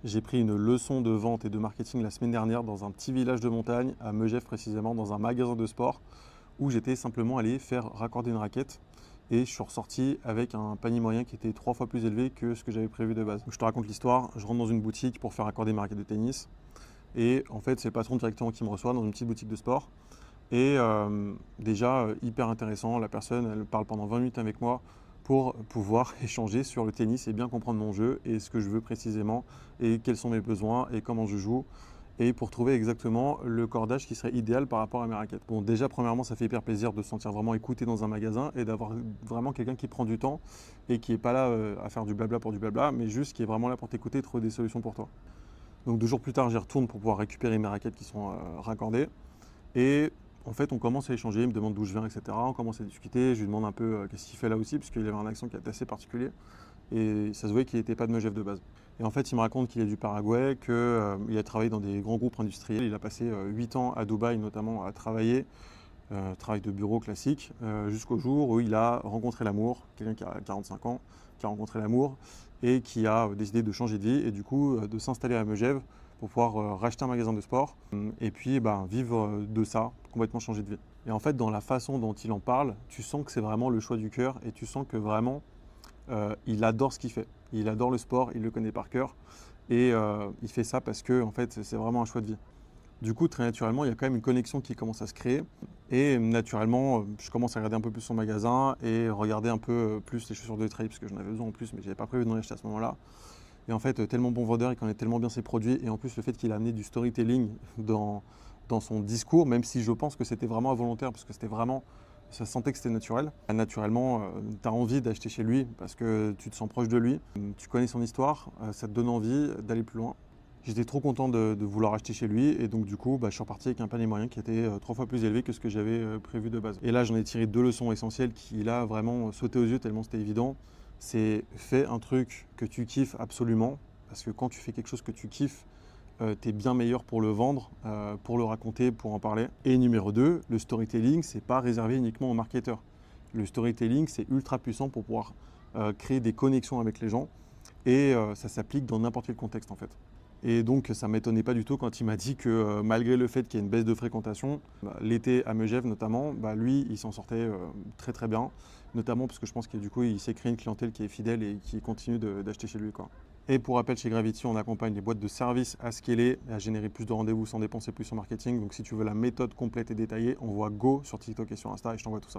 J'ai pris une leçon de vente et de marketing la semaine dernière dans un petit village de montagne, à Megève précisément, dans un magasin de sport, où j'étais simplement allé faire raccorder une raquette et je suis ressorti avec un panier moyen qui était 3 fois plus élevé que ce que j'avais prévu de base. Donc, je te raconte l'histoire, je rentre dans une boutique pour faire raccorder ma raquette de tennis et en fait c'est le patron directement qui me reçoit dans une petite boutique de sport. Et déjà, hyper intéressant, la personne, elle parle pendant 20 minutes avec moi pour pouvoir échanger sur le tennis et bien comprendre mon jeu et ce que je veux précisément et quels sont mes besoins et comment je joue et pour trouver exactement le cordage qui serait idéal par rapport à mes raquettes. Bon, déjà, premièrement, ça fait hyper plaisir de se sentir vraiment écouté dans un magasin et d'avoir vraiment quelqu'un qui prend du temps et qui n'est pas là à faire du blabla pour du blabla, mais juste qui est vraiment là pour t'écouter et trouver des solutions pour toi. Donc 2 jours plus tard, j'y retourne pour pouvoir récupérer mes raquettes qui sont raccordées. Et en fait, on commence à échanger, il me demande d'où je viens, etc. On commence à discuter, je lui demande un peu qu'est-ce qu'il fait là aussi, parce qu'il avait un accent qui était assez particulier. Et ça se voyait qu'il n'était pas de Megève de base. Et en fait, il me raconte qu'il est du Paraguay, qu'il a travaillé dans des grands groupes industriels. Il a passé 8 ans à Dubaï, notamment, à travailler, travail de bureau classique, jusqu'au jour où il a rencontré l'amour, quelqu'un qui a 45 ans, qui a rencontré l'amour et qui a décidé de changer de vie et du coup de s'installer à Megève pour pouvoir racheter un magasin de sport et puis vivre de ça, complètement changer de vie. Et en fait, dans la façon dont il en parle, tu sens que c'est vraiment le choix du cœur et tu sens que vraiment il adore ce qu'il fait. Il adore le sport, il le connaît par cœur et il fait ça parce que en fait, c'est vraiment un choix de vie. Du coup, très naturellement, il y a quand même une connexion qui commence à se créer. Et naturellement, je commence à regarder un peu plus son magasin et regarder un peu plus les chaussures de trail parce que j'en avais besoin en plus, mais je n'avais pas prévu d'en acheter à ce moment-là. Et en fait, tellement bon vendeur, il connaît tellement bien ses produits. Et en plus, le fait qu'il a amené du storytelling dans son discours, même si je pense que c'était vraiment involontaire, parce que c'était vraiment, ça se sentait que c'était naturel. Naturellement, tu as envie d'acheter chez lui parce que tu te sens proche de lui, tu connais son histoire, ça te donne envie d'aller plus loin. J'étais trop content de vouloir acheter chez lui et donc du coup je suis reparti avec un panier moyen qui était 3 fois plus élevé que ce que j'avais prévu de base. Et là j'en ai tiré 2 leçons essentielles qui là vraiment sauté aux yeux tellement c'était évident. C'est fais un truc que tu kiffes absolument parce que quand tu fais quelque chose que tu kiffes, tu es bien meilleur pour le vendre, pour le raconter, pour en parler. Et numéro 2, le storytelling, c'est pas réservé uniquement aux marketeurs. Le storytelling, c'est ultra puissant pour pouvoir créer des connexions avec les gens et ça s'applique dans n'importe quel contexte en fait. Et donc ça ne m'étonnait pas du tout quand il m'a dit que malgré le fait qu'il y ait une baisse de fréquentation, l'été à Megève notamment, lui il s'en sortait très très bien, notamment parce que je pense que du coup il s'est créé une clientèle qui est fidèle et qui continue d'acheter chez lui, quoi. Et pour rappel, chez Gravity, on accompagne les boîtes de services à scaler et à générer plus de rendez-vous sans dépenser plus en marketing. Donc si tu veux la méthode complète et détaillée, on voit Go sur TikTok et sur Insta et je t'envoie tout ça.